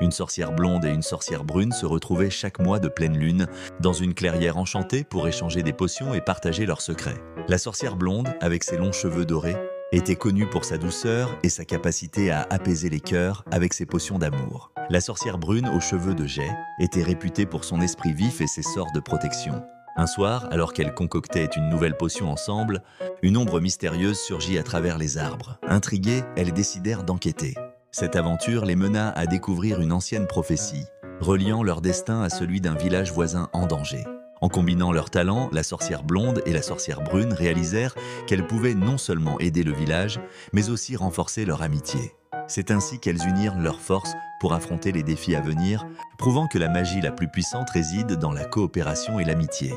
Une sorcière blonde et une sorcière brune se retrouvaient chaque mois de pleine lune dans une clairière enchantée pour échanger des potions et partager leurs secrets. La sorcière blonde, avec ses longs cheveux dorés, était connue pour sa douceur et sa capacité à apaiser les cœurs avec ses potions d'amour. La sorcière brune aux cheveux de jais était réputée pour son esprit vif et ses sorts de protection. Un soir, alors qu'elles concoctaient une nouvelle potion ensemble, une ombre mystérieuse surgit à travers les arbres. Intriguées, elles décidèrent d'enquêter. Cette aventure les mena à découvrir une ancienne prophétie, reliant leur destin à celui d'un village voisin en danger. En combinant leurs talents, la sorcière blonde et la sorcière brune réalisèrent qu'elles pouvaient non seulement aider le village, mais aussi renforcer leur amitié. C'est ainsi qu'elles unirent leurs forces pour affronter les défis à venir, prouvant que la magie la plus puissante réside dans la coopération et l'amitié.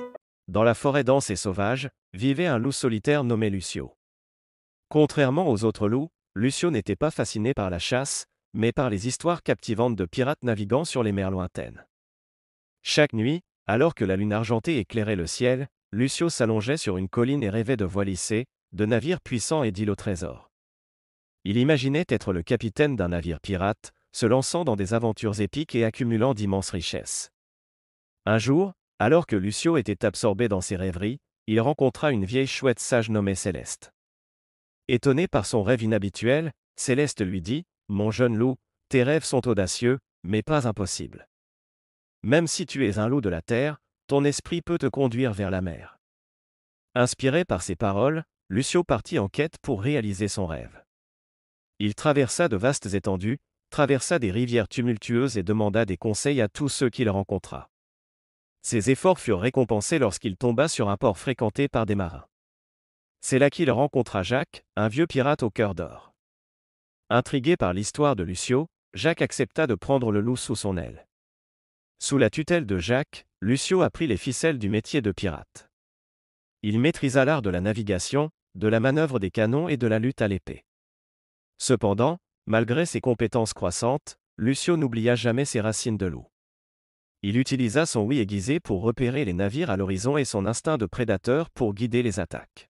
Dans la forêt dense et sauvage, vivait un loup solitaire nommé Lucio. Contrairement aux autres loups, Lucio n'était pas fasciné par la chasse, mais par les histoires captivantes de pirates naviguant sur les mers lointaines. Chaque nuit, alors que la lune argentée éclairait le ciel, Lucio s'allongeait sur une colline et rêvait de voiles lissées, de navires puissants et d'îles au trésor. Il imaginait être le capitaine d'un navire pirate, se lançant dans des aventures épiques et accumulant d'immenses richesses. Un jour, alors que Lucio était absorbé dans ses rêveries, il rencontra une vieille chouette sage nommée Céleste. Étonné par son rêve inhabituel, Céleste lui dit : « Mon jeune loup, tes rêves sont audacieux, mais pas impossibles. Même si tu es un loup de la terre, ton esprit peut te conduire vers la mer. » Inspiré par ces paroles, Lucio partit en quête pour réaliser son rêve. Il traversa de vastes étendues, traversa des rivières tumultueuses et demanda des conseils à tous ceux qu'il rencontra. Ses efforts furent récompensés lorsqu'il tomba sur un port fréquenté par des marins. C'est là qu'il rencontra Jacques, un vieux pirate au cœur d'or. Intrigué par l'histoire de Lucio, Jacques accepta de prendre le loup sous son aile. Sous la tutelle de Jacques, Lucio apprit les ficelles du métier de pirate. Il maîtrisa l'art de la navigation, de la manœuvre des canons et de la lutte à l'épée. Cependant, malgré ses compétences croissantes, Lucio n'oublia jamais ses racines de loup. Il utilisa son ouïe aiguisée pour repérer les navires à l'horizon et son instinct de prédateur pour guider les attaques.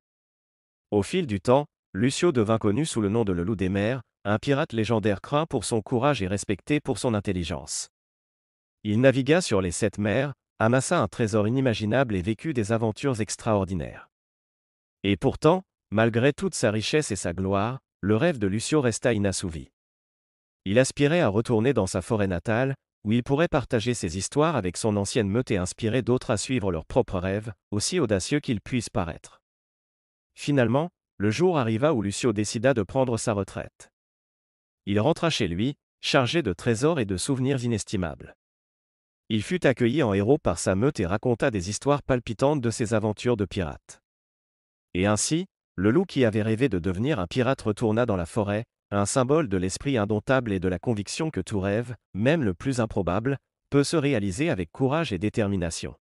Au fil du temps, Lucio devint connu sous le nom de le loup des mers, un pirate légendaire craint pour son courage et respecté pour son intelligence. Il navigua sur les 7 mers, amassa un trésor inimaginable et vécut des aventures extraordinaires. Et pourtant, malgré toute sa richesse et sa gloire, le rêve de Lucio resta inassouvi. Il aspirait à retourner dans sa forêt natale, où il pourrait partager ses histoires avec son ancienne meute et inspirer d'autres à suivre leurs propres rêves, aussi audacieux qu'ils puissent paraître. Finalement, le jour arriva où Lucio décida de prendre sa retraite. Il rentra chez lui, chargé de trésors et de souvenirs inestimables. Il fut accueilli en héros par sa meute et raconta des histoires palpitantes de ses aventures de pirate. Et ainsi, le loup qui avait rêvé de devenir un pirate retourna dans la forêt, un symbole de l'esprit indomptable et de la conviction que tout rêve, même le plus improbable, peut se réaliser avec courage et détermination.